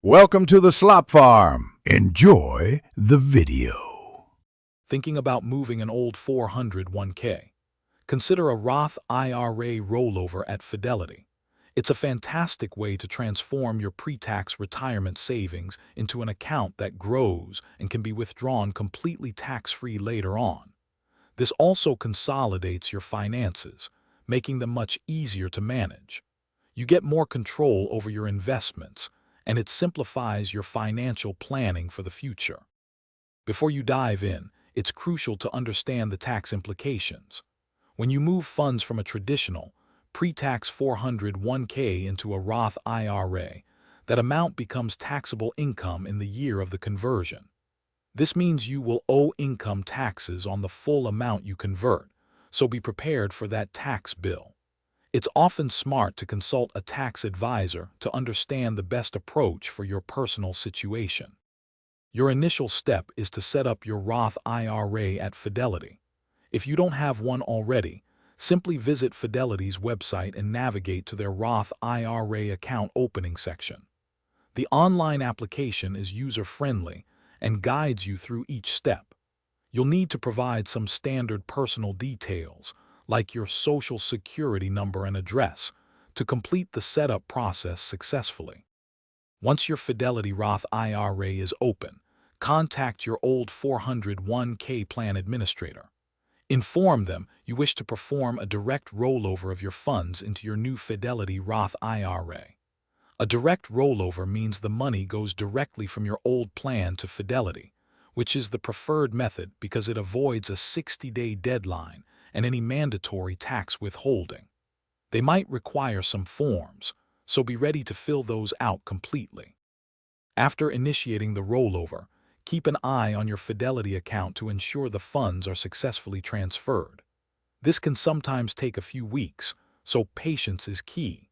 Welcome to the Slop Farm. Enjoy the video. Thinking about moving an old 401k? Consider a Roth IRA rollover at Fidelity. It's a fantastic way to transform your pre-tax retirement savings into an account that grows and can be withdrawn completely tax-free later on. This also consolidates your finances, making them much easier to manage. You get more control over your investments, and it simplifies your financial planning for the future. Before you dive in, it's crucial to understand the tax implications. When you move funds from a traditional, pre-tax 401k into a Roth IRA, that amount becomes taxable income in the year of the conversion. This means you will owe income taxes on the full amount you convert, so be prepared for that tax bill. It's often smart to consult a tax advisor to understand the best approach for your personal situation. Your initial step is to set up your Roth IRA at Fidelity. If you don't have one already, simply visit Fidelity's website and navigate to their Roth IRA account opening section. The online application is user-friendly and guides you through each step. You'll need to provide some standard personal details, like your social security number and address, to complete the setup process successfully. Once your Fidelity Roth IRA is open, contact your old 401k plan administrator. Inform them you wish to perform a direct rollover of your funds into your new Fidelity Roth IRA. A direct rollover means the money goes directly from your old plan to Fidelity, which is the preferred method because it avoids a 60-day deadline and any mandatory tax withholding. They might require some forms, so be ready to fill those out completely. After initiating the rollover, keep an eye on your Fidelity account to ensure the funds are successfully transferred. This can sometimes take a few weeks, so patience is key.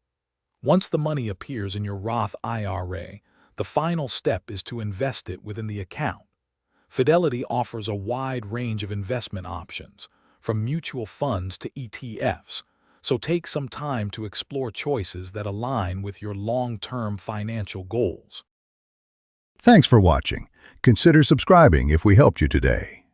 Once the money appears in your Roth IRA, the final step is to invest it within the account. Fidelity offers a wide range of investment options, from mutual funds to ETFs, so take some time to explore choices that align with your long-term financial goals. Thanks for watching. Consider subscribing if we helped you today.